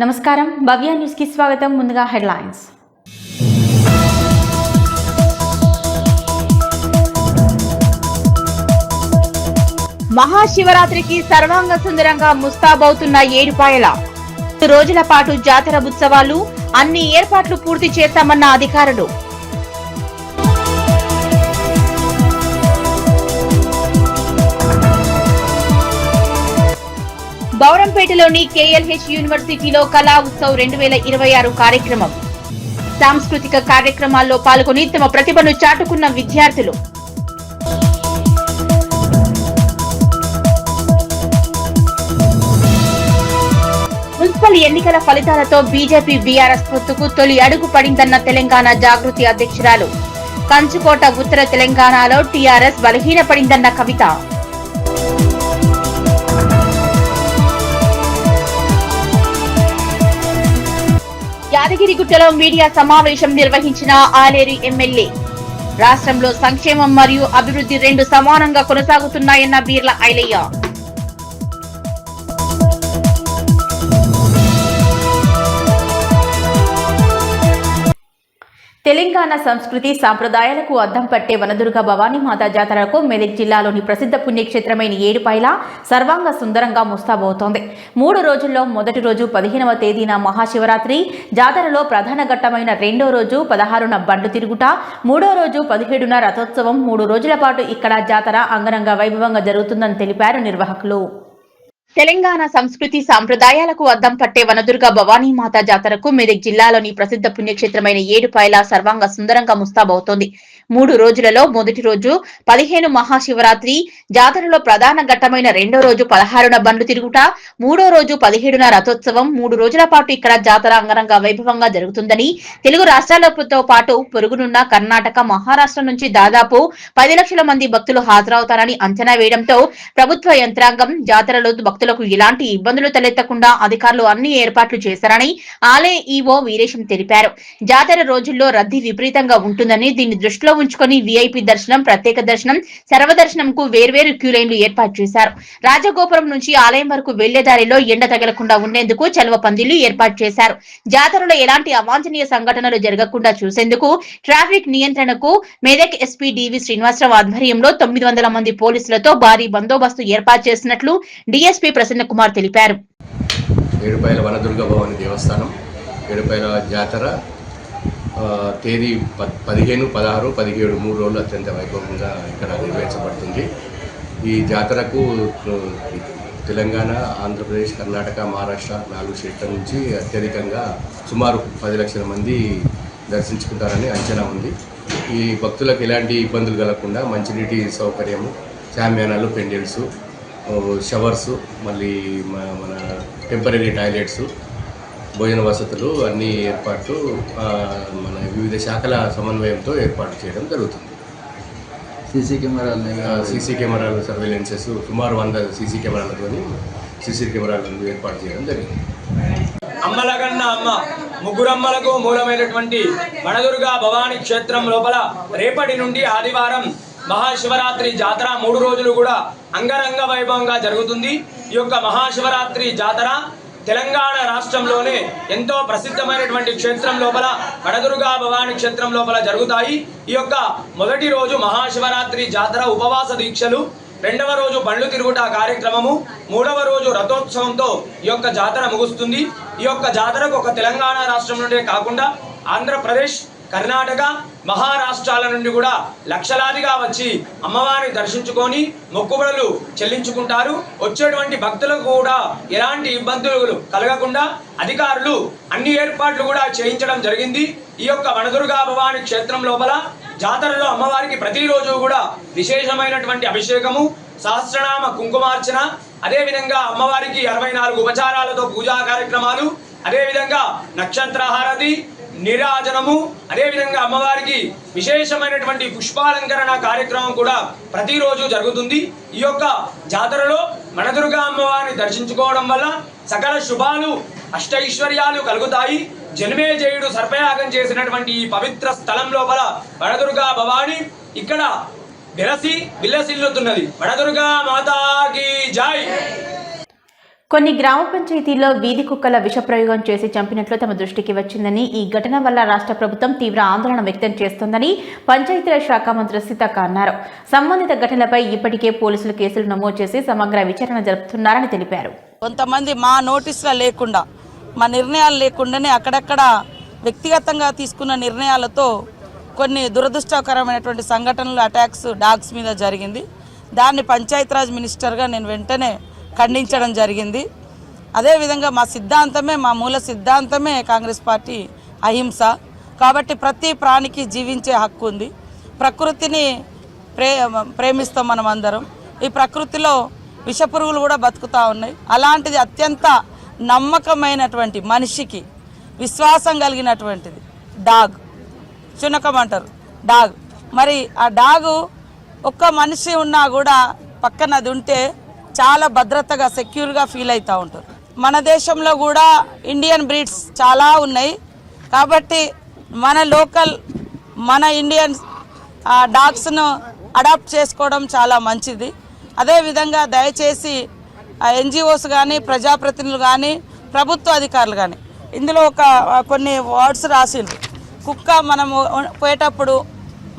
నమస్కారం, భవ్య న్యూస్ కి స్వాగతం. ముందుగా హెడ్లైన్స్. మహాశివరాత్రికి సర్వాంగ సుందరంగా ముస్తాబవుతున్న ఏడుపాయల 2 రోజుల పాటు జాతర ఉత్సవాలు, అన్ని ఏర్పాట్లు పూర్తి చేశామన్న అధికారులు. బౌరంపేటలోని కేఎల్హెచ్ యూనివర్సిటీలో కళా ఉత్సవ్ 2026 కార్యక్రమం. సాంస్కృతిక కార్యక్రమాల్లో పాల్గొని తమ ప్రతిభను చాటుకున్న విద్యార్థులు. మున్సిపల్ ఎన్నికల ఫలితాలతో బీజేపీ బీఆర్ఎస్ పొత్తుకు తొలి అడుగు పడిందన్న తెలంగాణ జాగృతి అధ్యక్షురాలు. కంచుకోట ఉత్తర తెలంగాణలో టీఆర్ఎస్ బలహీనపడిందన్న కవిత. యాదగిరిగుట్టలో మీడియా సమావేశం నిర్వహించిన ఆలేరు ఎమ్మెల్యే. రాష్ట్రంలో సంక్షేమం మరియు అభివృద్ధి 2 సమానంగా కొనసాగుతున్నాయన్న బీర్ల ఐలయ్య. తెలంగాణ సంస్కృతి సాంప్రదాయాలకు అద్దం పట్టే వనదుర్గ భవానీమాత జాతరకు మెదక్ జిల్లాలోని ప్రసిద్ధ పుణ్యక్షేత్రమైన ఏడుపాయల సర్వాంగ సుందరంగా ముస్తాబవుతోంది. 3 రోజుల్లో మొదటి రోజు 15వ తేదీన మహాశివరాత్రి, జాతరలో ప్రధాన ఘట్టమైన 2వ రోజు 16న బండ్లు తిరుగుట, 3వ రోజు 17న రథోత్సవం. 3 రోజుల పాటు ఇక్కడ జాతర అంగరంగ వైభవంగా జరుగుతుందని తెలిపారు నిర్వాహకులు. తెలంగాణ సంస్కృతి సాంప్రదాయాలకు అద్దం పట్టే వనదుర్గ భవానీమాత జాతరకు మెదక్ జిల్లాలోని ప్రసిద్ధ పుణ్యక్షేత్రమైన ఏడుపాయల సర్వాంగ సుందరంగా ముస్తాబవుతోంది. 3 రోజులలో మొదటి రోజు 15 మహాశివరాత్రి, జాతరలో ప్రధాన ఘట్టమైన 2వ రోజు 16న బండ్లు తిరుగుట, 3వ రోజు 17న రథోత్సవం. 3 రోజుల పాటు ఇక్కడ జాతర అంగరంగ వైభవంగా జరుగుతుందని, తెలుగు రాష్ట్రాలతో పాటు పొరుగునున్న కర్ణాటక, మహారాష్ట్ర నుంచి దాదాపు 10 లక్షల మంది భక్తులు హాజరవుతారని అంచనా వేయడంతో ప్రభుత్వ యంత్రాంగం జాతరలో భక్తులకు ఎలాంటి ఇబ్బందులు తలెత్తకుండా అధికారులు అన్ని ఏర్పాట్లు చేశారని ఆలయ ఈవో వీరేశం తెలిపారు. జాతర రోజుల్లో రద్దీ విపరీతంగా ఉంటుందని, దీన్ని దృష్టిలో ఉంచుకొని వీఐపీ దర్శనం, ప్రత్యేక దర్శనం, సర్వదర్శనంకు వేర్వేరు క్యూ లైన్లు ఏర్పాటు చేశారు. రాజగోపురం నుంచి ఆలయం వరకు వెళ్లే దారిలో ఎండ తగలకుండా ఉండేందుకు చలువ పందిళ్లు ఏర్పాటు చేశారు. జాతరలో ఎలాంటి అవాంఛనీయ సంఘటనలు జరగకుండా చూసేందుకు ట్రాఫిక్ నియంత్రణకు మెదక్ ఎస్పీ డివి శ్రీనివాసరావు ఆధ్వర్యంలో 900 మంది పోలీసులతో భారీ బందోబస్తు ఏర్పాటు చేసినట్లు డిఎస్పీ ప్రసన్న కుమార్ తెలిపారు. ఏడుపాయల వనదుర్గ భవాని దేవస్థానం ఏడుపాయల జాతర తేదీ 15, 16, 17 3 రోజులు అత్యంత వైభవంగా ఇక్కడ నిర్వహించబడుతుంది. ఈ జాతరకు తెలంగాణ, ఆంధ్రప్రదేశ్, కర్ణాటక, మహారాష్ట్ర 4 స్టేట్ల నుంచి అత్యధికంగా సుమారు 10 లక్షల మంది దర్శించుకుంటారని అంచనా ఉంది. ఈ భక్తులకు ఎలాంటి ఇబ్బందులు కలగకుండా మంచినీటి సౌకర్యము, శామ్యానాలు, పెండెల్స్, షవర్స్, మళ్ళీ మన టెంపరీ టాయిలెట్స్, భోజన వసతులు అన్ని ఏర్పాట్లు మన వివిధ శాఖల సమన్వయంతో ఏర్పాటు చేయడం జరుగుతుంది. సీసీ కెమెరాలు సర్వేలెన్సెస్ సుమారు 100 సీసీ కెమెరాలతో సీసీ కెమెరాలను ఏర్పాటు చేయడం జరిగింది. అమ్మలగన్న అమ్మ ముగ్గురమ్మలకు మూలమైనటువంటి వనదుర్గా భవానీ క్షేత్రం లోపల రేపటి నుండి ఆదివారం మహాశివరాత్రి జాతర 3 రోజులు కూడా అంగరంగ వైభవంగా జరుగుతుంది. ఈ యొక్క మహాశివరాత్రి జాతర తెలంగాణ రాష్ట్రంలోనే ఎంతో ప్రసిద్ధమైనటువంటి క్షేత్రం లోపల వనదుర్గా భవానీ క్షేత్రం లోపల జరుగుతాయి. ఈ యొక్క మొదటి రోజు మహాశివరాత్రి జాతర ఉపవాస దీక్షలు, 2వ రోజు బండ్లు తిరుగుట కార్యక్రమము, 3వ రోజు రథోత్సవంతో ఈ యొక్క జాతర ముగుస్తుంది. ఈ యొక్క జాతరకు ఒక తెలంగాణ రాష్ట్రం నుండే కాకుండా ఆంధ్రప్రదేశ్, కర్ణాటక, మహారాష్ట్రాల నుండి కూడా లక్షలాదిగా వచ్చి అమ్మవారిని దర్శించుకొని మొక్కుబడులు చెల్లించుకుంటారు. వచ్చేటువంటి భక్తులకు కూడా ఎలాంటి ఇబ్బందులు కలగకుండా అధికారులు అన్ని ఏర్పాట్లు కూడా చేయించడం జరిగింది. ఈ యొక్క వనదుర్గా భవానీ క్షేత్రం లోపల జాతరలో అమ్మవారికి ప్రతిరోజు కూడా విశేషమైనటువంటి అభిషేకము, సహస్రనామ కుంకుమార్చన, అదేవిధంగా అమ్మవారికి 64 ఉపచారాలతో పూజా కార్యక్రమాలు, అదేవిధంగా నక్షత్రహారతి, నీరాజనము, అదేవిధంగా అమ్మవారికి విశేషమైనటువంటి పుష్పాలంకరణ కార్యక్రమం కూడా ప్రతిరోజు జరుగుతుంది. ఈ యొక్క జాతరలో వనదుర్గ అమ్మవారిని దర్శించుకోవడం వల్ల సకల శుభాలు, అష్టైశ్వర్యాలు కలుగుతాయి. జన్మేజయుడు సర్పయాగం చేసినటువంటి ఈ పవిత్ర స్థలం లోపల వనదుర్గా భవాని ఇక్కడ విలసిల్లుతున్నది. వనదుర్గా మాతాకి జై. కొన్ని గ్రామ పంచాయతీల్లో వీధి కుక్కల విషప్రయోగం చేసి చంపినట్లు తమ దృష్టికి వచ్చిందని, ఈ ఘటన వల్ల రాష్ట్ర ప్రభుత్వం తీవ్ర ఆందోళన వ్యక్తం చేస్తోందని పంచాయతీరాజ్ శాఖ మంత్రి సీతక్క అన్నారు. సంబంధిత ఘటనలపై ఇప్పటికే పోలీసులు కేసులు నమోదు చేసి సమగ్ర విచారణ జరుపుతున్నారని తెలిపారు. కొంతమంది మా నోటీసులు లేకుండా, మా నిర్ణయాలు లేకుండానే అక్కడక్కడ వ్యక్తిగతంగా తీసుకున్న నిర్ణయాలతో కొన్ని దురదృష్టకరమైనటువంటి సంఘటనలు, అటాక్స్ డాగ్స్ మీద జరిగింది. దాన్ని పంచాయతీరాజ్ మినిస్టర్గా నేను వెంటనే ఖండించడం జరిగింది. అదేవిధంగా మా సిద్ధాంతమే, మా మూల సిద్ధాంతమే కాంగ్రెస్ పార్టీ అహింస. కాబట్టి ప్రతి ప్రాణికి జీవించే హక్కు ఉంది. ప్రకృతిని ప్రేమిస్తాం మనం అందరం. ఈ ప్రకృతిలో విషపురుగులు కూడా బతుకుతూ ఉన్నాయి. అలాంటిది అత్యంత నమ్మకమైనటువంటి, మనిషికి విశ్వాసం కలిగినటువంటిది డాగ్. శునకం అంటారు డాగ్. మరి ఆ డాగు ఒక్క మనిషి ఉన్నా కూడా పక్కన అది ఉంటే చాలా భద్రతగా, సెక్యూర్గా ఫీల్ అవుతూ ఉంటారు. మన దేశంలో కూడా ఇండియన్ బ్రీడ్స్ చాలా ఉన్నాయి. కాబట్టి మన లోకల్, మన ఇండియన్ డాగ్స్ను అడాప్ట్ చేసుకోవడం చాలా మంచిది. అదేవిధంగా దయచేసి ఎన్జిఓస్ కానీ, ప్రజాప్రతినిధులు కానీ, ప్రభుత్వ అధికారులు కానీ ఇందులో కొన్ని వర్డ్స్ రాసిండ్రు. కుక్క మనము పోయేటప్పుడు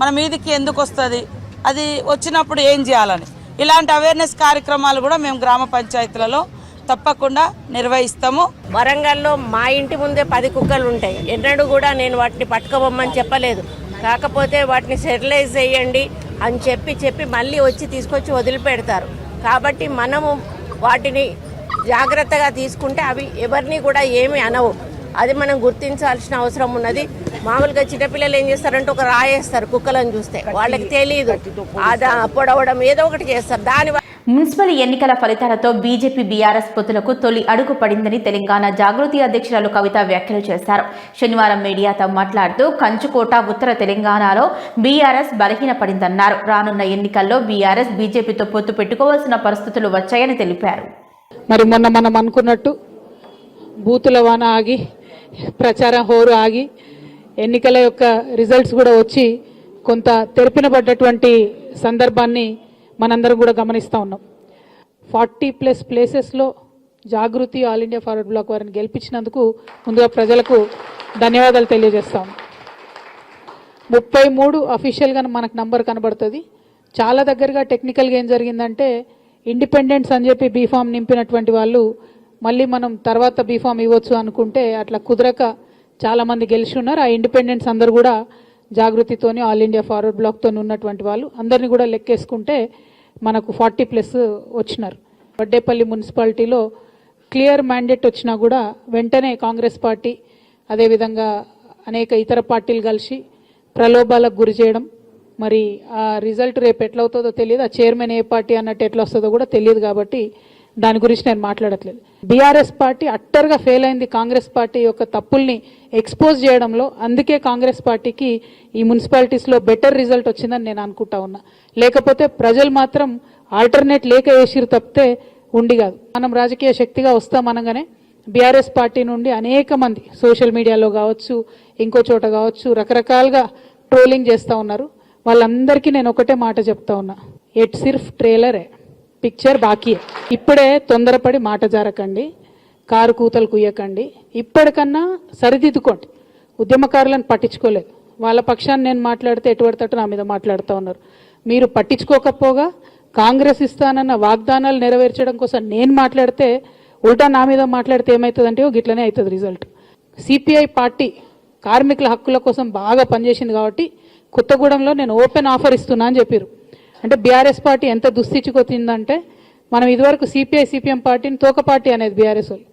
మన మీదికి ఎందుకు వస్తుంది, అది వచ్చినప్పుడు ఏం చేయాలని, ఇలాంటి అవేర్నెస్ కార్యక్రమాలు కూడా మేము గ్రామ పంచాయతీలలో తప్పకుండా నిర్వహిస్తాము. వరంగల్లో మా ఇంటి ముందే 10 కుక్కలు ఉంటాయి. ఎన్నడూ కూడా నేను వాటిని పట్టుకోబొమ్మని చెప్పలేదు. కాకపోతే వాటిని స్టెరిలైజ్ చేయండి అని చెప్పి మళ్ళీ వచ్చి తీసుకొచ్చి వదిలిపెడతారు. కాబట్టి మనము వాటిని జాగ్రత్తగా తీసుకుంటే అవి ఎవరిని కూడా ఏమీ అనవు. అది మనం గుర్తించాల్సిన అవసరం ఉన్నది. మామూలుగా చిన్నపిల్లలు ఏం చేస్తారంటే ఒక రాయేస్తారు కుక్కలను చూస్తే, వాళ్ళకి తెలియదు, అది పొడవడం ఏదో ఒకటి చేస్తారు. దానివల్ల మున్సిపల్ ఎన్నికల ఫలితాలతో బీజేపీ బీఆర్ఎస్ పొత్తులకు తొలి అడుగు పడిందని తెలంగాణ జాగృతి అధ్యక్షురాలు కవిత వ్యాఖ్యలు చేశారు. శనివారం మీడియాతో మాట్లాడుతూ కంచుకోట, ఉత్తర తెలంగాణలో బీఆర్ఎస్ బలహీనపడిందన్నారు. రానున్న ఎన్నికల్లో బీఆర్ఎస్ బీజేపీతో పొత్తు పెట్టుకోవాల్సిన పరిస్థితులు వచ్చాయని తెలిపారు. మరి మొన్న మనం అనుకున్నట్టు బూతుల వాన ఆగి, ప్రచారం హోరు ఆగి, ఎన్నికల యొక్క రిజల్ట్స్ కూడా వచ్చి కొంత తెరపినబడ్డటువంటి సందర్భాన్ని మనందరం కూడా గమనిస్తూ ఉన్నాం. 40+ ప్లేసెస్లో జాగృతి ఆల్ ఇండియా ఫార్వర్డ్ బ్లాక్ వారిని గెలిపించినందుకు ముందుగా ప్రజలకు ధన్యవాదాలు తెలియజేస్తాం. 33 అఫీషియల్గా మనకు నంబర్ కనబడుతుంది. చాలా దగ్గరగా టెక్నికల్గా ఏం జరిగిందంటే, ఇండిపెండెంట్స్ అని చెప్పి బీఫామ్ నింపినటువంటి వాళ్ళు మళ్ళీ మనం తర్వాత బీఫామ్ ఇవ్వచ్చు అనుకుంటే అట్లా కుదరక చాలామంది గెలిచి ఉన్నారు. ఆ ఇండిపెండెంట్స్ అందరూ కూడా జాగృతితోని, ఆల్ ఇండియా ఫార్వర్డ్ బ్లాక్తో ఉన్నటువంటి వాళ్ళు అందరినీ కూడా లెక్కేసుకుంటే మనకు 40+ వచ్చినారు. వడ్డేపల్లి మున్సిపాలిటీలో క్లియర్ మ్యాండేట్ వచ్చినా కూడా వెంటనే కాంగ్రెస్ పార్టీ, అదేవిధంగా అనేక ఇతర పార్టీలు కలిసి ప్రలోభాలకు గురి చేయడం. మరి ఆ రిజల్ట్ రేపు ఎట్లా అవుతుందో తెలియదు, ఆ చైర్మన్ ఏ పార్టీ అన్నట్టు ఎట్లా వస్తుందో కూడా తెలియదు. కాబట్టి దాని గురించి నేను మాట్లాడట్లేదు. బీఆర్ఎస్ పార్టీ అట్టర్గా ఫెయిల్ అయింది కాంగ్రెస్ పార్టీ యొక్క తప్పుల్ని ఎక్స్పోజ్ చేయడంలో. అందుకే కాంగ్రెస్ పార్టీకి ఈ మున్సిపాలిటీస్లో బెటర్ రిజల్ట్ వచ్చిందని నేను అనుకుంటా ఉన్నా. లేకపోతే ప్రజలు మాత్రం ఆల్టర్నేట్ లేక వేసిరు తప్పితే ఉండి కాదు. మనం రాజకీయ శక్తిగా వస్తామనగానే బీఆర్ఎస్ పార్టీ నుండి అనేక మంది సోషల్ మీడియాలో కావచ్చు, ఇంకో చోట కావచ్చు, రకరకాలుగా ట్రోలింగ్ చేస్తూ ఉన్నారు. వాళ్ళందరికీ నేను ఒకటే మాట చెప్తా ఉన్నా, ఎట్ సిర్ఫ్ ట్రైలరే, పిక్చర్ బాకీ. ఇప్పుడే తొందరపడి మాట జారకండి, కారు కూతలు కుయ్యకండి. ఇప్పటికన్నా సరిదిద్దుకోండి. ఉద్యమకారులను పట్టించుకోలేదు. వాళ్ళ పక్షాన్ని నేను మాట్లాడితే ఎటువంటి తట్టు నా మీద మాట్లాడుతూ ఉన్నారు. మీరు పట్టించుకోకపోగా కాంగ్రెస్ ఇస్తానన్న వాగ్దానాలు నెరవేర్చడం కోసం నేను మాట్లాడితే ఉల్టా నా మీద మాట్లాడితే ఏమవుతుందంటే గిట్లనే అవుతుంది రిజల్ట్. సిపిఐ పార్టీ కార్మికుల హక్కుల కోసం బాగా పనిచేసింది కాబట్టి కొత్తగూడెంలో నేను ఓపెన్ ఆఫర్ ఇస్తున్నా అని చెప్పారు. అంటే బీఆర్ఎస్ పార్టీ ఎంత దుస్థితికొచ్చిందంటే, మనం ఇదివరకు సిపిఐ సిపిఎం పార్టీని తోక పార్టీ అనేది బీఆర్ఎస్ వాళ్ళు.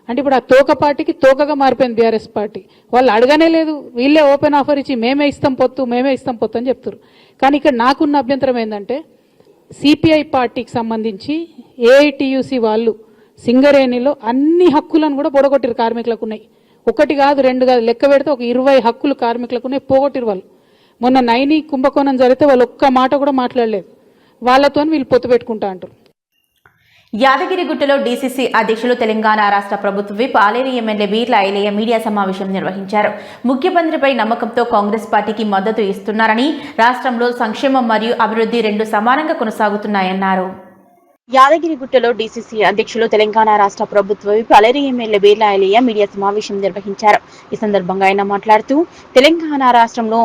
అంటే ఇప్పుడు ఆ తోక పార్టీకి తోకగా మారిపోయింది బీఆర్ఎస్ పార్టీ. వాళ్ళు అడగనే లేదు, వీళ్ళే ఓపెన్ ఆఫర్ ఇచ్చి మేమే ఇస్తాం పొత్తు అని చెప్తారు. కానీ ఇక్కడ నాకున్న అభ్యంతరం ఏంటంటే, సిపిఐ పార్టీకి సంబంధించి ఏఐటియుసి వాళ్ళు సింగరేణిలో అన్ని హక్కులను కూడా పొడగొట్టిరు. కార్మికులకు ఉన్నాయి, 1 కాదు 2 కాదు, లెక్క పెడితే ఒక 20 హక్కులు కార్మికులకు ఉన్నాయి, పోగొట్టిరు వాళ్ళు. మొన్న నైని కుంభకోణం జరిగితే వాళ్ళు ఒక్క మాట కూడా మాట్లాడలేదు. వాళ్ళతో వీళ్ళు పొత్తు పెట్టుకుంటా అంటారు. యాదగిరిగుట్టలో డీసీసీ అధ్యక్షులు తెలంగాణ రాష్ట్ర ప్రభుత్వ whip Aler MLA Beerla Ilaiah media సమావేశం నిర్వహించారు. ముఖ్యమంత్రిపై నమ్మకంతో కాంగ్రెస్ పార్టీకి మద్దతు ఇస్తున్నారని, రాష్ట్రంలో సంక్షేమం మరియు అభివృద్ధి 2 సమానంగా కొనసాగుతున్నాయన్నారు. యాదగిరిగుట్టలో డీసీసీ అధ్యక్షులు తెలంగాణ రాష్ట్ర ప్రభుత్వ విప్ అలరి ఎమ్మెల్యే బీర్లా ఐలయ్య మీడియా సమావేశం నిర్వహించారు. ఈ సందర్భంగా ఆయన మాట్లాడుతూ తెలంగాణ రాష్ట్రంలో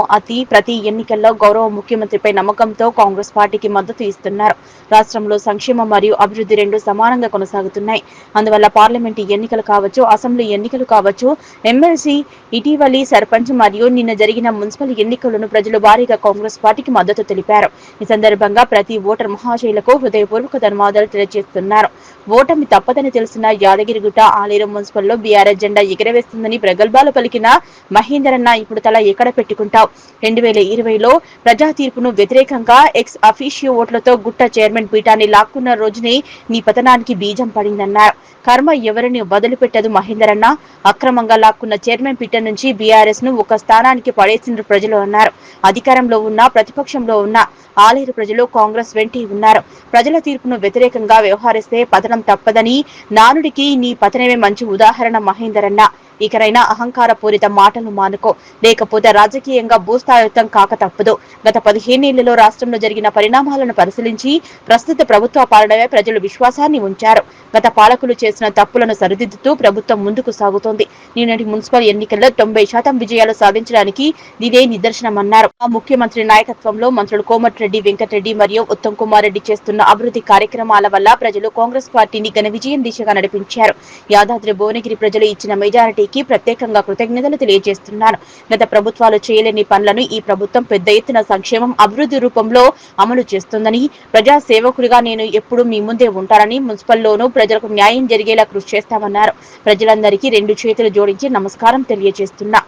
ప్రతి ఎన్నికల్లో గౌరవ ముఖ్యమంత్రిపై నమ్మకంతో కాంగ్రెస్ పార్టీకి మద్దతు ఇస్తున్నారు. రాష్ట్రంలో సంక్షేమం మరియు అభివృద్ధి రెండు సమానంగా కొనసాగుతున్నాయి. అందువల్ల పార్లమెంటు ఎన్నికలు కావచ్చు, అసెంబ్లీ ఎన్నికలు కావచ్చు, ఎమ్మెల్సీ, ఇటీవలి సర్పంచ్ మరియు నిన్న జరిగిన మున్సిపల్ ఎన్నికలను ప్రజలు భారీగా కాంగ్రెస్ పార్టీకి మద్దతు తెలిపారు. ఈ సందర్భంగా ప్రతి ఓటర్ మహాశయులకు హృదయపూర్వక ధన్యవాదాలు తెలియజేస్తున్నారు. ఓటమి తప్పదని తెలిసిన యాదగిరిగుట్ట ఆలేరు మున్సిపల్లో బీఆర్ఎస్ జెండా ఎగరవేస్తుందని ప్రగల్భాలు పలికిన మహేందరన్న ఇప్పుడు తల ఎక్కడ పెట్టుకుంటావు? 2020లో ప్రజా తీర్పును వ్యతిరేకంగా ఎక్స్ అఫీషియో ఓట్లతో గుట్ట చైర్మన్ పీఠాన్ని లాక్కున్న రోజునే నీ పతనానికి బీజం పడిందన్నారు. కర్మ ఎవరిని వదిలిపెట్టదు మహేందరన్న. అక్రమంగా లాక్కున్న చైర్మన్ పీఠం నుంచి బీఆర్ఎస్ ను ఒక స్థానానికి పడేసిన ప్రజలు అన్నారు. అధికారంలో ఉన్న ప్రతిపక్షంలో ఉన్న ఆలేరు ప్రజలు కాంగ్రెస్ వెంటే ఉన్నారు. ప్రజల తీర్పును వ్యతిరేకంగా వ్యవహరిస్తే పతనం తప్పదని నానుడికి నీ పతనమే మంచి ఉదాహరణ మహేందరన్న. ఇకరైనా అహంకారపూరిత మాటలు మానుకో, లేకపోతే రాజకీయంగా భూస్థాయుతం కాక తప్పదు. గత 15 ఏళ్లలో రాష్ట్రంలో జరిగిన పరిణామాలను పరిశీలించి ప్రస్తుత ప్రభుత్వ పాలనపై ప్రజలు విశ్వాసాన్ని ఉంచారు. గత పాలకులు చేసిన తప్పులను సరిదిద్దుతూ ప్రభుత్వం ముందుకు సాగుతోంది. నిన్నటి మున్సిపల్ ఎన్నికల్లో 90% విజయాలు సాధించడానికి ఇదే నిదర్శనమన్నారు. ఆ ముఖ్యమంత్రి నాయకత్వంలో మంత్రులు కోమటిరెడ్డి వెంకటరెడ్డి మరియు ఉత్తమ్ కుమార్ రెడ్డి చేస్తున్న అభివృద్ధి కార్యక్రమాల వల్ల ప్రజలు కాంగ్రెస్ పార్టీని ఘన విజయం దిశగా నడిపించారు. యాదాద్రి భువనగిరి ప్రజలు ఇచ్చిన మెజారిటీకి ప్రత్యేకంగా కృతజ్ఞతలు తెలియజేస్తున్నారు. గత ప్రభుత్వాలు చేయలేని పనులను ఈ ప్రభుత్వం పెద్ద ఎత్తున సంక్షేమం, అభివృద్ధి రూపంలో అమలు చేస్తుందని, ప్రజా సేవకుడిగా నేను ఎప్పుడూ మీ ముందే ఉంటానని, మున్సిపల్లోనూ ప్రజలకు న్యాయం జరిగేలా కృషి చేస్తామన్నారు. ప్రజలందరికీ 2 చేతులు జోడించి నమస్కారం తెలియజేస్తున్నా.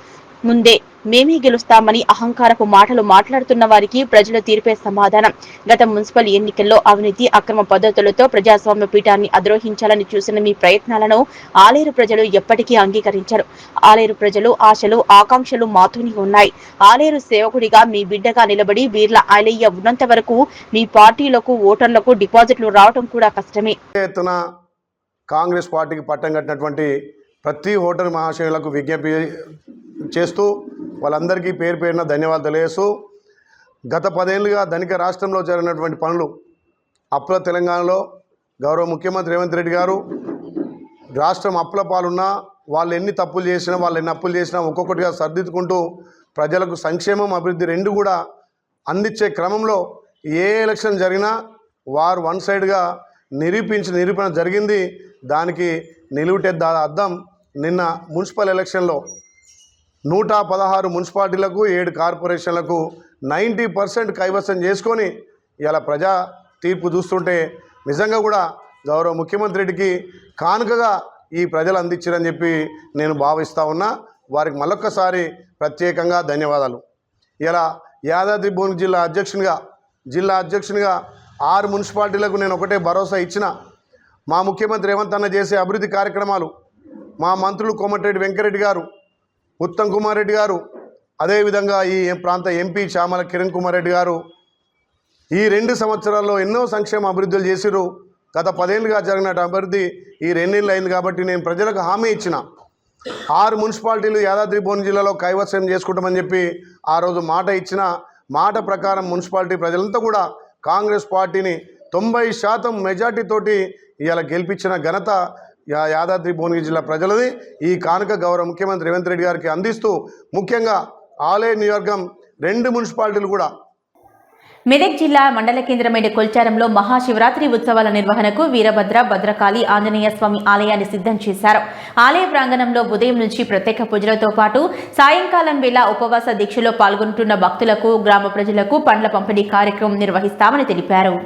ముందే మేమే గెలుస్తామని అహంకారపు మాటలు మాట్లాడుతున్న వారికి ప్రజల తీర్పే సమాధానం. గత మున్సిపల్ ఎన్నికల్లో అవినీతి, అక్రమ పద్ధతులతో ప్రజాస్వామ్య పీఠాన్ని అద్రోహించాలని చూసిన మీ ప్రయత్నాలను ఆలేరు ప్రజలు ఎప్పటికీ అంగీకరించారు. ఆలేరు ప్రజలు ఆశలు, ఆకాంక్షలు మాతోనే ఉన్నాయి. ఆలేరు సేవకుడిగా మీ బిడ్డగా నిలబడి బీర్లా ఐలయ్య ఉన్నంత వరకు మీ పార్టీలకు, ఓటర్లకు డిపాజిట్లు రావడం కూడా కష్టమే. కాంగ్రెస్ పార్టీకి పట్టం కట్టినటువంటి ప్రతి ఓటర్ మహాశయులకు విజ్ఞప్తి చేస్తూ వాళ్ళందరికీ పేరు పేరున ధన్యవాదాలు తెలియజేస్తూ, గత 10 ఏళ్ళుగా ధనిక రాష్ట్రంలో జరిగినటువంటి పనులు అప్పుల తెలంగాణలో గౌరవ ముఖ్యమంత్రి రేవంత్ రెడ్డి గారు రాష్ట్రం అప్పుల పాలున్నా, వాళ్ళు ఎన్ని తప్పులు చేసినా, వాళ్ళు ఎన్ని అప్పులు చేసినా ఒక్కొక్కటిగా సర్దిద్దుకుంటూ ప్రజలకు సంక్షేమం, అభివృద్ధి రెండు కూడా అందించే క్రమంలో ఏ ఎలక్షన్ జరిగినా వారు వన్ సైడ్గా నిరూపణ జరిగింది. దానికి నిలువుటెద్ద అద్దం నిన్న మున్సిపల్ ఎలక్షన్లో 116 మున్సిపాలిటీలకు 7 కార్పొరేషన్లకు 90% కైవసం చేసుకొని ఇలా ప్రజా తీర్పు చూస్తుంటే నిజంగా కూడా గౌరవ ముఖ్యమంత్రి రెడ్డికి కానుకగా ఈ ప్రజలు అందించారని చెప్పి నేను భావిస్తూ ఉన్నా. వారికి మరొక్కసారి ప్రత్యేకంగా ధన్యవాదాలు. ఇలా యాదాద్రి భువనగిరి జిల్లా అధ్యక్షునిగా 6 మున్సిపాలిటీలకు నేను ఒకటే భరోసా ఇచ్చిన. మా ముఖ్యమంత్రి రేవంత్ అన్న చేసే అభివృద్ధి కార్యక్రమాలు, మా మంత్రులు కోమటిరెడ్డి వెంకటరెడ్డి గారు, ఉత్తమ్ కుమార్ రెడ్డి గారు, అదేవిధంగా ఈ ప్రాంత ఎంపీ చామల కిరణ్ కుమార్ రెడ్డి గారు ఈ 2 సంవత్సరాల్లో ఎన్నో సంక్షేమ అభివృద్ధులు చేసిరు. గత 10 ఏళ్ళుగా జరిగిన అభివృద్ధి ఈ 2 ఏళ్ళు అయింది కాబట్టి నేను ప్రజలకు హామీ ఇచ్చిన. 6 మున్సిపాలిటీలు యాదాద్రి భువనగిరి జిల్లాలో కైవసం చేసుకుంటామని చెప్పి ఆ రోజు మాట ఇచ్చిన. మాట ప్రకారం మున్సిపాలిటీ ప్రజలంతా కూడా కాంగ్రెస్ పార్టీని 90% మెజార్టీతోటి ఇవాళ గెలిపించిన ఘనత యాదాద్రి భువనగిరి జిల్లా ప్రజలది. ఈ కానుక గౌరవ ముఖ్యమంత్రి రేవంత్ రెడ్డి గారికి అందిస్తూ, ముఖ్యంగా ఆలేరు నియోజకవర్గం 2 మున్సిపాలిటీలు కూడా. మెదక్ జిల్లా మండల కేంద్రమైన కొల్చారంలో మహాశివరాత్రి ఉత్సవాల నిర్వహణకు వీరభద్ర, భద్రకాళి ఆంజనేయ స్వామి ఆలయాన్ని సిద్ధం చేశారు. ఆలయ ప్రాంగణంలో ఉదయం నుంచి ప్రత్యేక పూజలతో పాటు సాయంకాలం వేళ ఉపవాస దీక్షలో పాల్గొంటున్న భక్తులకు, గ్రామ ప్రజలకు పండ్ల పంపిణీ కార్యక్రమం నిర్వహిస్తామని తెలిపారు.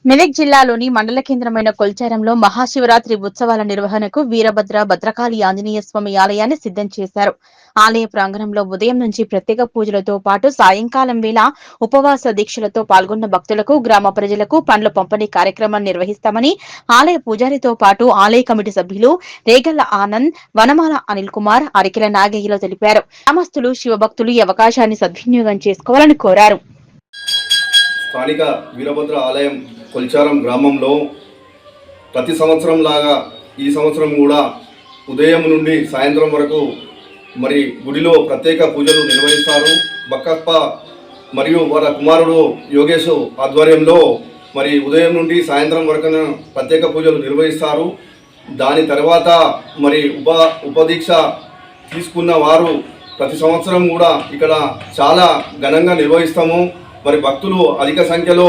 మెదక్ జిల్లాలోని మండల కేంద్రమైన కొల్చారంలో మహాశివరాత్రి ఉత్సవాల నిర్వహణకు వీరభద్ర, భద్రకాళి ఆంజనేయ స్వామి ఆలయాన్ని సిద్ధం చేశారు. ఆలయ ప్రాంగణంలో ఉదయం నుంచి ప్రత్యేక పూజలతో పాటు సాయంకాలం వేళ ఉపవాస దీక్షలతో పాల్గొన్న భక్తులకు, గ్రామ ప్రజలకు పండ్ల పంపిణీ కార్యక్రమాన్ని నిర్వహిస్తామని ఆలయ పూజారితో పాటు ఆలయ కమిటీ సభ్యులు రేగల్ల ఆనంద్, వనమాల అనిల్ కుమార్, అరికెల నాగయ్యలో తెలిపారు. గ్రామస్తులు, శివభక్తులు ఈ అవకాశాన్ని సద్వినియోగం చేసుకోవాలని కోరారు. స్థానిక వీరభద్ర ఆలయం కొల్చారం గ్రామంలో ప్రతి సంవత్సరం లాగా ఈ సంవత్సరం కూడా ఉదయం నుండి సాయంత్రం వరకు మరి గుడిలో ప్రత్యేక పూజలు నిర్వహిస్తారు. బక్కప్ప మరియు వారి కుమారుడు యోగేష్ ఆధ్వర్యంలో మరి ఉదయం నుండి సాయంత్రం వరకు ప్రత్యేక పూజలు నిర్వహిస్తారు. దాని తర్వాత మరి ఉపదీక్ష తీసుకున్న వారు ప్రతి సంవత్సరం కూడా ఇక్కడ చాలా ఘనంగా నిర్వహిస్తాము. మరి భక్తులు అధిక సంఖ్యలో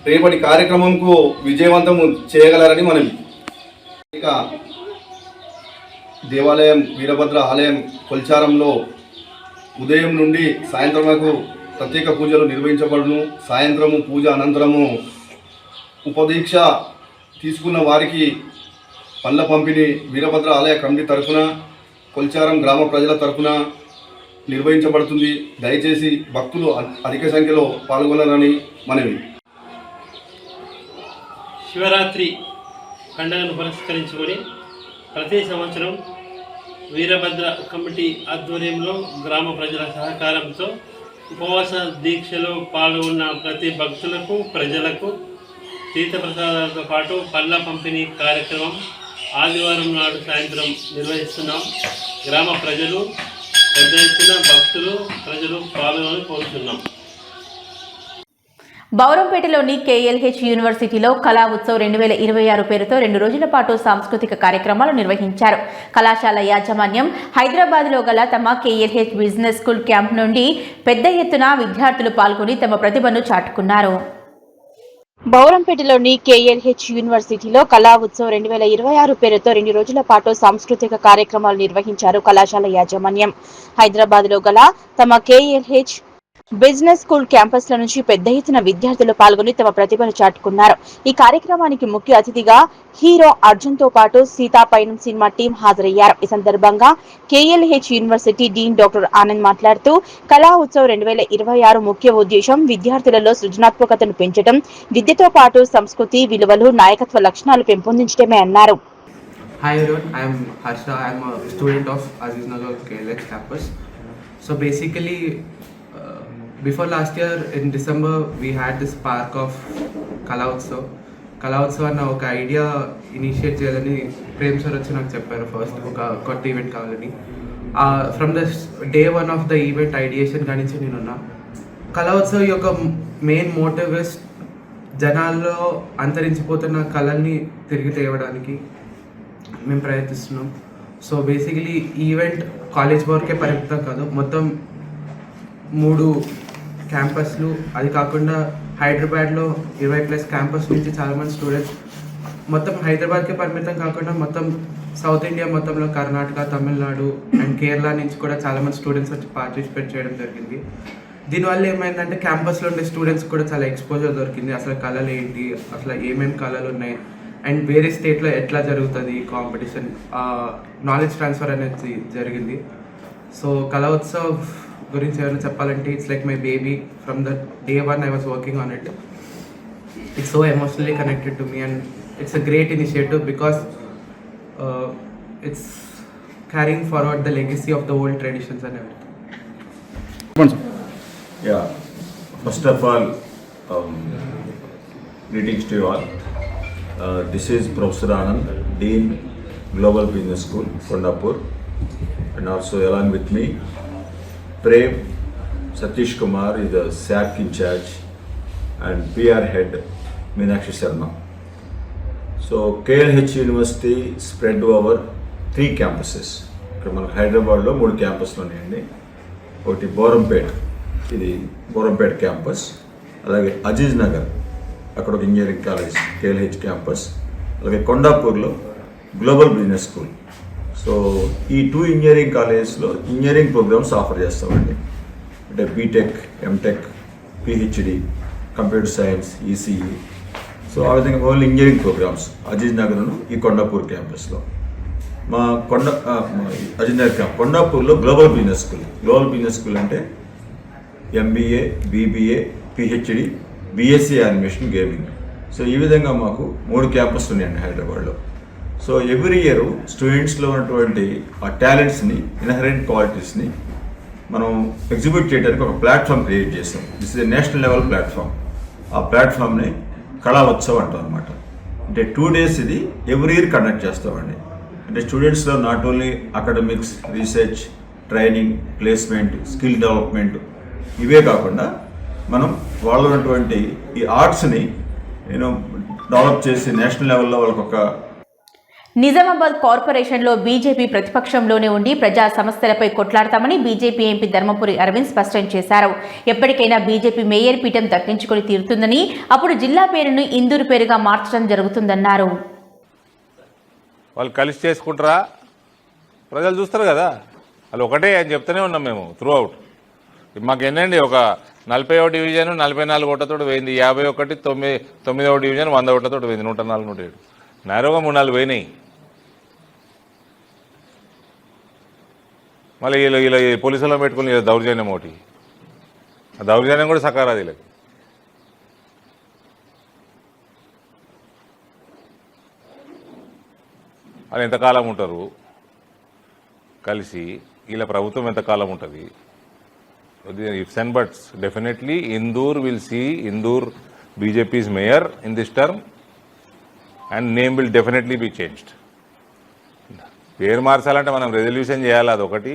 రేపటి కార్యక్రమంకు విజయవంతం చేయగలరని మనం ఇక దేవాలయం వీరభద్ర ఆలయం కొల్చారంలో ఉదయం నుండి సాయంత్రం వరకు ప్రత్యేక పూజలు నిర్వహించబడును. సాయంత్రము పూజ అనంతరము ఉపదీక్ష తీసుకున్న వారికి పళ్ళ పంపిణీ వీరభద్ర ఆలయ కమిటీ తరఫున కొల్చారం గ్రామ ప్రజల తరఫున నిర్వహించబడుతుంది. దయచేసి భక్తులు అధిక సంఖ్యలో పాల్గొనాలని మనవి. శివరాత్రి పండుగను పురస్కరించుకొని ప్రతి సంవత్సరం వీరభద్ర కమిటీ ఆధ్వర్యంలో గ్రామ ప్రజల సహకారంతో ఉపవాస దీక్షలో పాల్గొన్న ప్రతి భక్తులకు ప్రజలకు తీర్థప్రసాదాలతో పాటు పళ్ళ పంపిణీ కార్యక్రమం ఆదివారం నాడు సాయంత్రం నిర్వహిస్తున్నాం. గ్రామ ప్రజలు పెద్ద ఎత్తున భక్తులు ప్రజలు పాల్గొని కోరుతున్నాం. బౌరంపేటలోని కేఎల్హెచ్ యూనివర్సిటీలో కళా ఉత్సవ్ 2026 పేరుతో 2 రోజుల పాటు సాంస్కృతిక కార్యక్రమాలు నిర్వహించారు. కళాశాల యాజమాన్యం హైదరాబాద్లో గల తమ కేఎల్హెచ్ బిజినెస్ స్కూల్ క్యాంప్ నుండి పెద్ద ఎత్తున విద్యార్థులు పాల్గొని తమ ప్రతిభను చాటుకున్నారు. బౌరంపేటలోని కేఎల్హెచ్ యూనివర్సిటీలో కళా ఉత్సవ్ 2026 పేరుతో 2 రోజుల పాటు సాంస్కృతిక కార్యక్రమాలు నిర్వహించారు. కళాశాల యాజమాన్యం హైదరాబాద్ లో గల తమ కేఎల్హెచ్ బిజినెస్ స్కూల్ క్యాంపస్ ల నుంచి పెద్ద ఎత్తున విద్యార్థులు పాల్గొని తమ ప్రతిభను చాటుకున్నారు. ఈ కార్యక్రమానికి ముఖ్య అతిథిగా హీరో అర్జున్ తో పాటు సీతాపైనం సినిమా టీం హాజరయ్యారు. ఈ సందర్భంగా KLH university dean doctor Anand మాట్లాడుతూ కళా ఉత్సవ్ 2026 ముఖ్య ఉద్దేశం విద్యార్థులలో సృజనాత్మకతను పెంచడం, విద్యతో పాటు సంస్కృతి విలువలు, నాయకత్వ లక్షణాలు పెంపొందించడమే అన్నారు. Hi everyone, I am Harsha. I am a student of Aziz Nagar KLH campus. So basically, before last year in December, we had this spark of Kala Utsav. Kala Utsav అన్న ఒక ఐడియా ఇనిషియేట్ చేయాలని Prem sir వచ్చి నాకు చెప్పారు. First ఒక కొత్త event కావాలని. From the day 1 of the event ideation కానించి నేనున్నా. కళా ఉత్సవ్ యొక్క మెయిన్ మోటివ్ ఇస్ జనాల్లో అంతరించిపోతున్న కళల్ని తిరిగి తేవడానికి మేము ప్రయత్నిస్తున్నాం. సో బేసికలీ ఈవెంట్ కాలేజ్ వరకే పరిమితం కాదు, మొత్తం 3 క్యాంపస్లు, అది కాకుండా హైదరాబాద్లో 20+ క్యాంపస్ నుంచి చాలామంది స్టూడెంట్స్, మొత్తం హైదరాబాద్కే పరిమితం కాకుండా మొత్తం సౌత్ ఇండియా మొత్తంలో కర్ణాటక, తమిళనాడు అండ్ కేరళ నుంచి కూడా చాలామంది స్టూడెంట్స్ వచ్చి పార్టిసిపేట్ చేయడం జరిగింది. దీనివల్ల ఏమైందంటే క్యాంపస్లో ఉండే స్టూడెంట్స్ కూడా చాలా ఎక్స్పోజర్ దొరికింది. అసలు కళలు ఏంటి, అసలు ఏమేమి కళలు ఉన్నాయి అండ్ వేరే స్టేట్లో ఎట్లా జరుగుతుంది కాంపిటీషన్, నాలెడ్జ్ ట్రాన్స్ఫర్ అనేది జరిగింది. సో కళా ఉత్సవ్ గురించి ఏమైనా చెప్పాలంటే it's like my baby. From the day 1 I was working on it. It's so emotionally connected to me and it's a great initiative because it's carrying forward the legacy of the old traditions and everything. Yeah, first of all, greetings to you all. This is Professor Anand, Dean, Global Business School, Kondapur, and also along with me, Prem, Satish Kumar is the SAC in charge, and PR head, Meenakshi Sharma. So KLH University spread over 3 campuses. మన హైదరాబాద్లో 3 క్యాంపస్లు ఉన్నాయండి. ఒకటి బౌరంపేట్, ఇది Bowrampet campus, అలాగే అజీజ్ నగర్ అక్కడ ఒక engineering college KLH campus, అలాగే కొండాపూర్లో గ్లోబల్ బిజినెస్ స్కూల్. సో ఈ 2 ఇంజనీరింగ్ కాలేజెస్లో ఇంజనీరింగ్ ప్రోగ్రామ్స్ ఆఫర్ చేస్తామండి. అంటే BTech, MTech, PhD, computer science, ECE. So ఆ విధంగా ఓన్లీ ఇంజనీరింగ్ ప్రోగ్రామ్స్ అజీజ్ నగర్ను ఈ కొండాపూర్ క్యాంపస్లో. మా అజీజ్ నగర్ క్యాంప్ కొండాపూర్లో global business school. Global business school అంటే MBA, BBA, PhD, BSc animation, gaming. So ఈ విధంగా మాకు 3 క్యాంపస్లు ఉన్నాయండి హైదరాబాద్లో. సో ఎవ్రీ ఇయర్ స్టూడెంట్స్లో ఉన్నటువంటి ఆ టాలెంట్స్ని, ఇన్హరెంట్ క్వాలిటీస్ని మనం ఎగ్జిబిట్ చేయడానికి ఒక ప్లాట్ఫామ్ క్రియేట్ చేస్తాం. This is a national level platform. ఆ ప్లాట్ఫామ్ని కళా ఉత్సవ్ అంటాం అనమాట. అంటే 2 days ఇది ఎవ్రీ ఇయర్ కండక్ట్ చేస్తామండి. అంటే స్టూడెంట్స్లో not only academics, research, training, placement, skill development ఇవే కాకుండా మనం వాళ్ళ ఉన్నటువంటి ఈ ఆర్ట్స్ని డెవలప్ చేసి నేషనల్ లెవెల్లో వాళ్ళకి ఒక నిజామాబాద్ కార్పొరేషన్లో బీజేపీ ప్రతిపక్షంలోనే ఉండి ప్రజా సమస్యలపై కొట్లాడతామని బీజేపీ ఎంపీ ధర్మపురి అరవింద్ స్పష్టం చేశారు. ఎప్పటికైనా బీజేపీ మేయర్ పీఠం దక్కించుకొని తీరుతుందని, అప్పుడు జిల్లా పేరును ఇందూరు పేరుగా మార్చడం జరుగుతుందన్నారు. వాళ్ళు కలిసి చేసుకుంటారా ప్రజలు చూస్తారు కదా, వాళ్ళు ఒకటే అని చెప్తూనే ఉన్నాం మేము త్రూ అవుట్. మాకు ఏంటండి ఒక 40వ డివిజన్ 44 ఓట్లతో పోయింది, 51 9వ డివిజన్ 100 ఓట్లతో పోయింది, 104 107 నేరుగా 3-4 పోయినాయి. మళ్ళీ ఇలా పోలీసులో పెట్టుకుని దౌర్జన్యం ఒకటి, ఆ దౌర్జన్యం కూడా సకారాది వీళ్ళకి. వాళ్ళు ఎంతకాలం ఉంటారు కలిసి, వీళ్ళ ప్రభుత్వం ఎంతకాలం ఉంటుంది? Ifs and buts. Definitely Indoor will see Indoor BJP's mayor in this term and name will definitely be changed. పేరు మార్చాలంటే మనం రెజల్యూషన్ చేయాలి, అదొకటి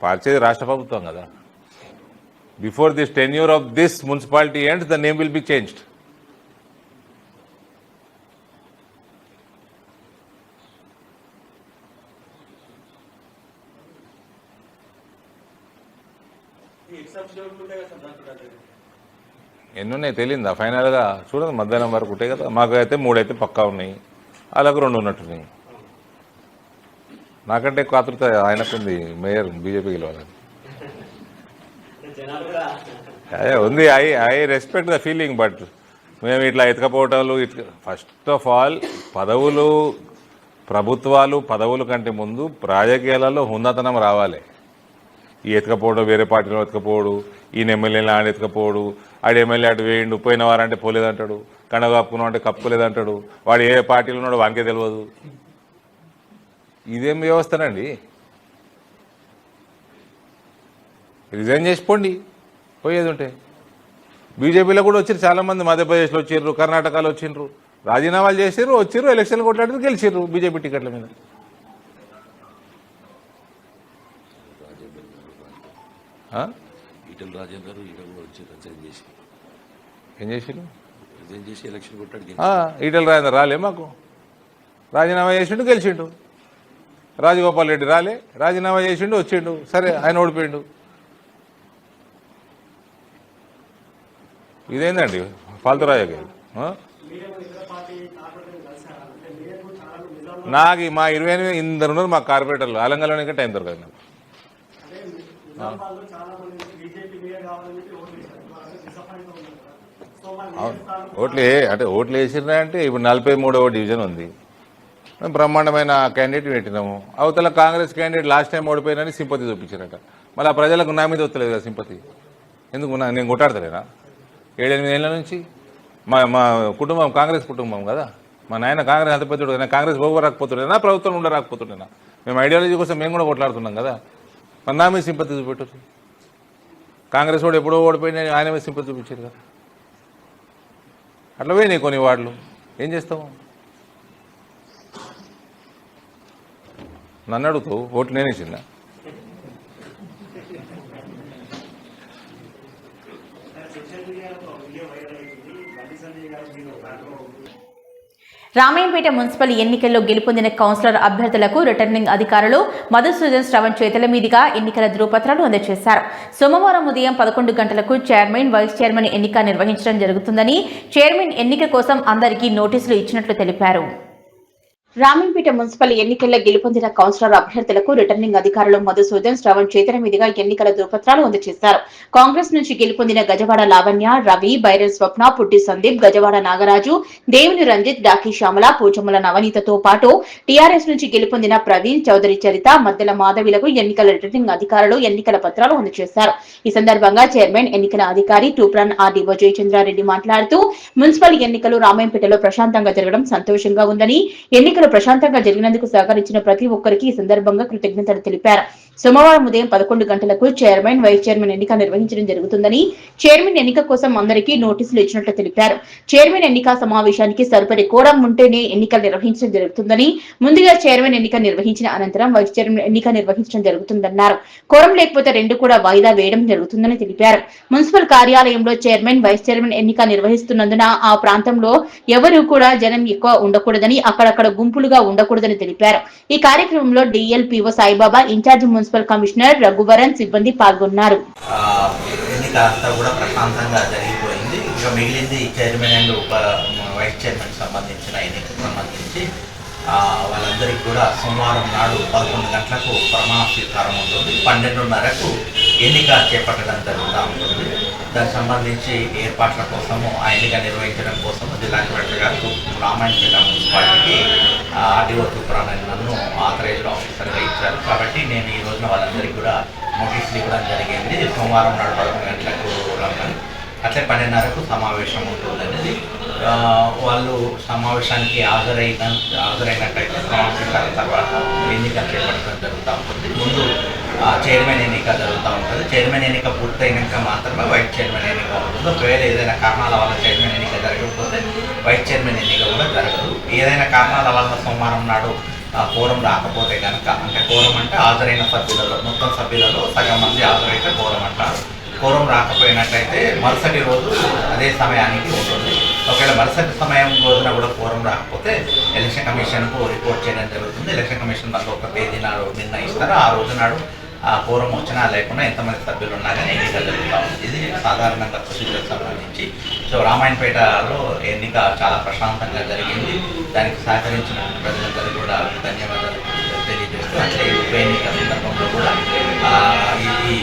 మార్చేది రాష్ట్ర ప్రభుత్వం కదా. Before this tenure of this municipality ends the name will be changed. ఎన్ని ఉన్నాయి తెలియదా ఫైనల్గా? చూడండి, మధ్యాహ్నం వరకు ఉంటాయి కదా. మాకు అయితే 3 అయితే పక్కా ఉన్నాయి, అలాగే 2 ఉన్నట్టున్నాయి. నాకంటే ఎక్కువ ఆతృత ఆయనకుంది మేయర్ బీజేపీ గెలవాలని. అదే ఉంది, I respect the feeling. But మేము ఇట్లా ఎత్తుకపోవటాలు ఫస్ట్ ఆఫ్ ఆల్ పదవులు, ప్రభుత్వాలు పదవుల కంటే ముందు రాజకీయాలలో హుందాతనం రావాలి. ఈ ఎత్తుకపోవడం, వేరే పార్టీలో ఎత్తుకపోవడు, ఈయన ఎమ్మెల్యేలు ఆడ ఎత్తుకపోవడు, ఆడ ఎమ్మెల్యే అటు వేయండు, పోయిన వారంటే పోలేదంటాడు, కండ కప్పుకున్నాం అంటే కప్పుకోలేదంటాడు, వాడు ఏ పార్టీలో ఉన్నాడో వానికే తెలియదు. ఇదేం వ్యవస్థనండి? రిజైన్ చేసిపోండి పోయేది ఉంటే. బీజేపీలో కూడా వచ్చారు చాలామంది, మధ్యప్రదేశ్లో వచ్చిర్రు, కర్ణాటకలో వచ్చిండ్రు, రాజీనామాలు చేసిర్రు, వచ్చిర్రు, ఎలక్షన్లు కొట్లాడి గెలిచిర్రు బీజేపీ టికెట్ల మీద. ఏం చేసిండు? ఈటెల రాజేందర్ రాలే, మాకు రాజీనామా చేసిండు గెలిచిండు. రాజగోపాల్ రెడ్డి రాలే, రాజీనామా చేసిండు వచ్చిండు, సరే ఆయన ఓడిపోయిండు. ఇదేందండి ఫాల్తు రాజకీయాలు? నాకు మా 28 ఇందరు ఉన్నారు మా కార్పొరేటర్లు, అలంగలోనే టైం దొరకదు నాకు. ఓట్లు వేసినా అంటే ఇప్పుడు 43వ డివిజన్ ఉంది, బ్రహ్మాండమైన క్యాండిడేట్ పెట్టినాము. అవతల కాంగ్రెస్ క్యాండిడేట్ లాస్ట్ టైం ఓడిపోయినని సింపతి చూపించారట. మళ్ళీ ఆ ప్రజలకు నా మీద వస్తలేదు కదా సింపతి. ఎందుకు నేను కొట్టాడతలేనా? 7-8 ఏళ్ళ నుంచి మా కుటుంబం కాంగ్రెస్ కుటుంబం కదా. మా నాయన కాంగ్రెస్ అంత పెద్దడు, కాంగ్రెస్ పోరాకపోతుండేనా, ప్రభుత్వం ఉండరాకపోతుండేనా? మేము ఐడియాలజీ కోసం మేము కూడా కొట్లాడుతున్నాం కదా. మరి నా మీద సింపతి చూపెట్టు. కాంగ్రెస్ వాడు ఎప్పుడో ఓడిపోయినా ఆయన మీద సింపతి చూపించారు కదా. అట్లా పోయినాయి కొన్ని వార్డులు, ఏం చేస్తాము? నన్ను అడుగుతూ ఓట్లు నేనేసిందా? రామాయంపేట మున్సిపల్ ఎన్నికల్లో గెలుపొందిన కౌన్సిలర్ అభ్యర్థులకు రిటర్నింగ్ అధికారులు మధుసూదన్ శ్రవణ్ చేతుల మీదుగా ఎన్నికల ధృవపత్రాలు అందజేశారు. సోమవారం ఉదయం 11 గంటలకు చైర్మన్, వైస్ చైర్మన్ ఎన్నిక నిర్వహించడం జరుగుతుందని, చైర్మన్ ఎన్నిక కోసం అందరికీ నోటీసులు ఇచ్చినట్లు తెలిపారు. రామాయంపేట మున్సిపల్ ఎన్నికల్లో గెలుపొందిన కౌన్సిలర్ అభ్యర్థులకు రిటర్నింగ్ అధికారులు మధుసూదన్ శ్రవణ్ చేతుల మీదుగా ఎన్నికల ధృవపత్రాలు అందజేశారు. కాంగ్రెస్ నుంచి గెలుపొందిన గజవాడ లావణ్య, రవి, బైరన్ స్వప్న, పుట్టి సందీప్, గజవాడ నాగరాజు, దేవుని రంజిత్, డాకి శ్యామల, పూచముల నవనీతతో పాటు టీఆర్ఎస్ నుంచి గెలుపొందిన ప్రవీణ్, చౌదరి చరిత, మద్దెల మాధవిలకు ఎన్నికల రిటర్నింగ్ అధికారులు ఎన్నికల పత్రాలు అందజేశారు. ఈ సందర్భంగా చైర్మన్ ఎన్నికల అధికారి టూప్రాన్ ఆర్డీఓ జయచంద్రారెడ్డి మాట్లాడుతూ, మున్సిపల్ ఎన్నికలు రామాయంపేటలో ప్రశాంతంగా జరగడం సంతోషంగా ఉందని, ఎన్నికలు ప్రశాంతంగా జరిగినందుకు సహకరించిన ప్రతి ఒక్కరికి ఈ సందర్భంగా కృతజ్ఞతలు తెలిపారు. సోమవారం ఉదయం 11 గంటలకు చైర్మన్, వైస్ చైర్మన్ ఎన్నిక నిర్వహించడం జరుగుతుందని, చైర్మన్ ఎన్నిక కోసం అందరికీ నోటీసులు ఇచ్చినట్లు తెలిపారు. చైర్మన్ ఎన్నిక సమావేశానికి సరిపడే కోరం ఉంటేనే ఎన్నికలు నిర్వహించడం జరుగుతుందని, ముందుగా చైర్మన్ ఎన్నిక నిర్వహించిన అనంతరం వైస్ చైర్మన్ ఎన్నిక నిర్వహించడం జరుగుతుందన్నారు. కోరం లేకపోతే రెండు కూడా వాయిదా వేయడం జరుగుతుందని తెలిపారు. మున్సిపల్ కార్యాలయంలో చైర్మన్, వైస్ చైర్మన్ ఎన్నిక నిర్వహిస్తున్నందున ఆ ప్రాంతంలో ఎవరూ కూడా జనం ఎక్కువ ఉండకూడదని, అక్కడక్కడ గుంపులుగా ఉండకూడదని తెలిపారు. ఈ కార్యక్రమంలో DLPO Saibaba, in charge municipal commissioner Raghuvaran సిబ్బంది పాల్గొన్నారు. ఎన్నిక అంతా కూడా ప్రశాంతంగా జరిగిపోయింది. ఇక మిగిలింది చైర్మన్ అండ్ వైస్ చైర్మన్ సంబంధించిన ఎన్నికకు సంబంధించి వాళ్ళందరికీ కూడా సోమవారం నాడు 11 గంటలకు ప్రమాణ స్వీకారం ఉంటుంది. 12:30కు ఎన్నిక చేపట్టడం జరుగుతూ ఉంటుంది. దానికి సంబంధించి ఏర్పాట్ల కోసము ఆ ఎన్నిక నిర్వహించడం కోసము జిల్లా కలెక్టర్ గారు రామాయణపేట మున్సిపాలిటీకి ఆర్డీఓ తూప్రాన్ నన్ను ఆథరైజ్డ్ ఆఫీసర్గా ఇచ్చారు. కాబట్టి నేను ఈ రోజున వాళ్ళందరికీ కూడా నోటీసులు ఇవ్వడం జరిగింది. సోమవారం నాడు 11 గంటలకు రమ్మని, అట్లే 12:30కు సమావేశం ఉంటుందనేది. వాళ్ళు సమావేశానికి హాజరైనట్టయితే సమావేశాల తర్వాత ఎన్నిక చేపట్టడం జరుగుతూ ఉంటుంది. ముందు చైర్మన్ ఎన్నిక జరుగుతూ ఉంటుంది. చైర్మన్ ఎన్నిక పూర్తయినాక మాత్రమే వైస్ చైర్మన్ ఎన్నిక ఉంటుంది. ఒకవేళ ఏదైనా కారణాల వల్ల చైర్మన్ ఎన్నిక జరగకపోతే వైస్ చైర్మన్ ఎన్నిక కూడా జరగదు. ఏదైనా కారణాల వల్ల సోమవారం నాడు కోరం రాకపోతే కనుక, అంటే కోరం అంటే హాజరైన సభ్యులలో, మొత్తం సభ్యులలో సగం మంది హాజరైతే కోరం అంటారు. కోరం రాకపోయినట్లయితే మరుసటి రోజు అదే సమయానికి ఉంటుంది. ఒకవేళ మరుసటి సమయం రోజున కూడా కోరం రాకపోతే ఎలక్షన్ కమిషన్కు రిపోర్ట్ చేయడం జరుగుతుంది. ఎలక్షన్ కమిషన్ వల్ల ఒక తేదీ నాడు నిర్ణయిస్తారు. ఆ రోజు నాడు కోరం వచ్చినా లేకుండా ఎంతమంది సభ్యులు ఉన్నా కానీ ఎన్నిక జరుగుతూ ఉంది. ఇది సాధారణంగా ప్రొసీజర్ సంబంధించి. సో రామాయణపేటలో ఎన్నిక చాలా ప్రశాంతంగా జరిగింది. దానికి సహకరించిన ప్రజలందరూ కూడా ధన్యవాదాలు తెలియజేస్తూ, అట్లే ఉప ఎన్నిక సందర్భంలో కూడా ఈ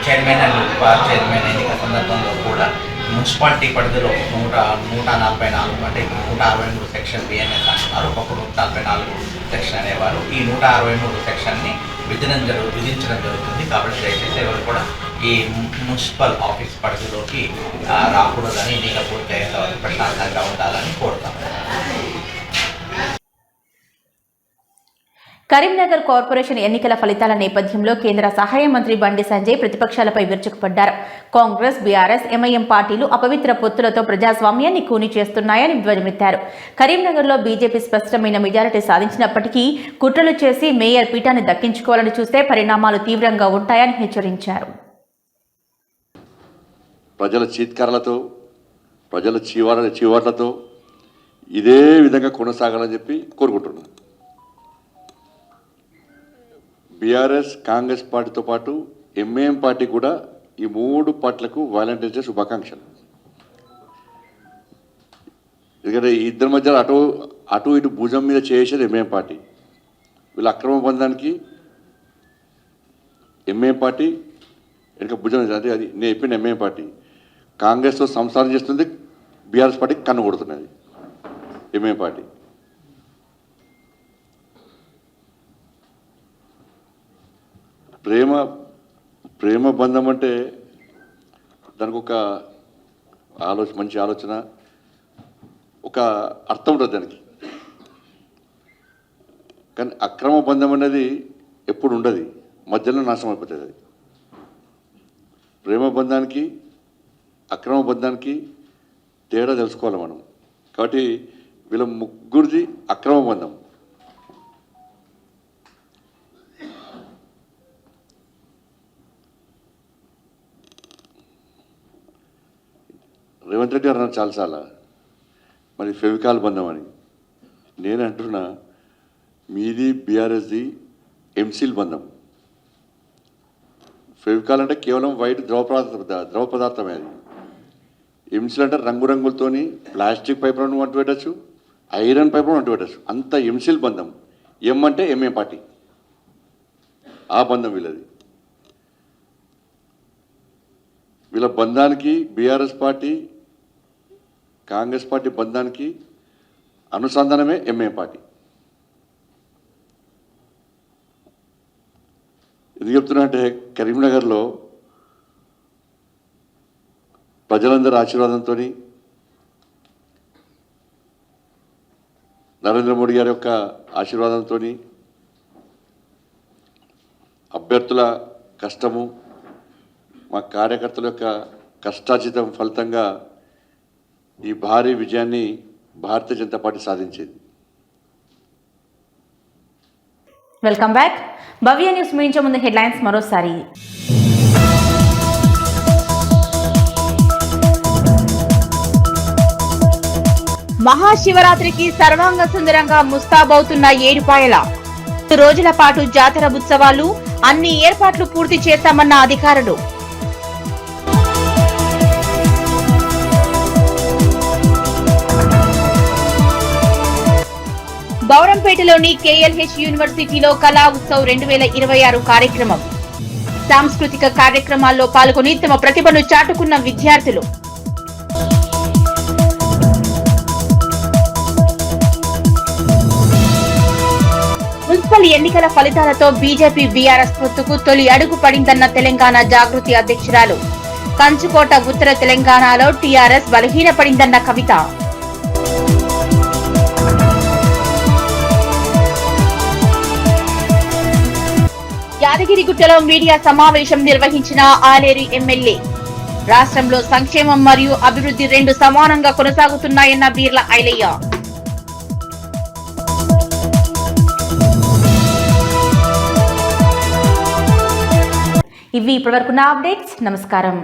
చైర్మన్ అండ్ ఉప చైర్మన్ ఎన్నిక సందర్భంలో కూడా మున్సిపాలిటీ పరిధిలో 144 అంటే 163 సెక్షన్ బిఎన్ఎస్ అంటున్నారు. ఒకప్పుడు 144 సెక్షన్ అనేవారు. ఈ 163 సెక్షన్ని విధించడం జరుగుతుంది. కాబట్టి దయచేసి ఎవరు కూడా ఈ మున్సిపల్ ఆఫీస్ పరిధిలోకి రాకూడదని, ఎన్నిక పూర్తయ్యేంత వరకు ప్రశాంతంగా ఉండాలని కోరుతాము. కరీంనగర్ కార్పొరేషన్ ఎన్నికల ఫలితాల నేపథ్యంలో కేంద్ర సహాయ మంత్రి బండి సంజయ్ ప్రతిపక్షాలపై విరుచుకుపడ్డారు. కాంగ్రెస్, బీఆర్ఎస్, ఎంఐఎం పార్టీలు అపవిత్ర పొత్తులతో ప్రజాస్వామ్యాన్ని కూని చేస్తున్నాయని ధ్వజమెత్తారు. కరీంనగర్లో బీజేపీ స్పష్టమైన మెజారిటీ సాధించినప్పటికీ కుట్రలు చేసి మేయర్ పీఠాన్ని దక్కించుకోవాలని చూస్తే పరిణామాలు తీవ్రంగా ఉంటాయని హెచ్చరించారు. ప్రజల చీత్కారాలతో, ప్రజల చీవాట్లతో ఇదే విధంగా కొనసాగాలని చెప్పి కోరుకుంటున్నాను. బీఆర్ఎస్, కాంగ్రెస్ పార్టీతో పాటు ఎంఐఎం పార్టీ కూడా ఈ 3 పార్టీలకు వాలంటీర్స్ డే శుభాకాంక్షలు. ఎందుకంటే ఇద్దరి మధ్య అటు ఇటు భుజం మీద చేసేది ఎంఐఎం పార్టీ. వీళ్ళ అక్రమ బంధానికి ఎంఐఎం పార్టీ వెనుక భుజం, అది నేను చెప్పిన ఎంఐఎం పార్టీ కాంగ్రెస్తో సంసారం చేస్తుంది, బీఆర్ఎస్ పార్టీకి కన్ను కొడుతున్నది ఎంఐఎం పార్టీ. ప్రేమ బంధం అంటే దానికి ఒక మంచి ఆలోచన, ఒక అర్థం ఉంటుంది దానికి. కానీ అక్రమ బంధం అనేది ఎప్పుడు ఉండదు, మధ్యలో నాశనం అయిపోతుంది. అది ప్రేమ బంధానికి, అక్రమ బంధానికి తేడా తెలుసుకోవాలి మనం. కాబట్టి వీళ్ళ ముగ్గురిది అక్రమ బంధం. రేవంత్ రెడ్డి గారు అన్నారు చాలాసార్లు మరి ఫెవికాల్ బంధం అని. నేను అంటున్నా మీది బీఆర్ఎస్ది ఎంసీల్ బంధం. ఫెవికాల్ అంటే కేవలం వైట్ ద్రవ పదార్థమే. అది ఎంసీల్ అంటే రంగురంగులతోని ప్లాస్టిక్ పైపులను అంటు పెట్టచ్చు, ఐరన్ పైపులను అంటు పెట్టచ్చు. అంత ఎంసీల్ బంధం. ఎం అంటే ఎంఏ పార్టీ, ఆ బంధం వీళ్ళది. వీళ్ళ బంధానికి బీఆర్ఎస్ పార్టీ, కాంగ్రెస్ పార్టీ బంధానికి అనుసంధానమే ఎంఐ పార్టీ. ఎందుకు చెప్తున్నా అంటే కరీంనగర్లో ప్రజలందరి ఆశీర్వాదంతో, నరేంద్ర మోడీ గారి యొక్క ఆశీర్వాదంతో, అభ్యర్థుల కష్టము, మా కార్యకర్తల యొక్క కష్టార్జితం ఫలితంగా ఈ భారీ విజయాన్ని భారతీయ జనతా పార్టీ సాధించింది. Welcome back. భవ్య న్యూస్ ముగించే ముందు హెడ్లైన్స్ మరోసారి. మహాశివరాత్రికి సర్వాంగ సుందరంగా ముస్తాబవుతున్న ఏడుపాయల. 2 రోజుల పాటు జాతర ఉత్సవాలు, అన్ని ఏర్పాట్లు పూర్తి చేశామన్న అధికారులు. గౌరంపేటలోని కేఎల్హెచ్ యూనివర్సిటీలో కళా ఉత్సవ్ 2026 కార్యక్రమం. సాంస్కృతిక కార్యక్రమాల్లో పాల్గొని తమ ప్రతిభను చాటుకున్న విద్యార్థులు. మున్సిపల్ ఎన్నికల ఫలితాలతో బీజేపీ బీఆర్ఎస్ పొత్తుకు తొలి అడుగు పడిందన్న తెలంగాణ జాగృతి అధ్యక్షురాలు. కంచుకోట ఉత్తర తెలంగాణలో టీఆర్ఎస్ బలహీనపడిందన్న కవిత. యాదగిరిగుట్టలో మీడియా సమావేశం నిర్వహించిన ఆలేరు ఎమ్మెల్యే. రాష్ట్రంలో సంక్షేమం మరియు అభివృద్ధి 2 సమానంగా కొనసాగుతున్నాయన్న బీర్ల ఐలయ్య. ఇవి ఇప్పటివరకున్న అప్డేట్స్. నమస్కారం.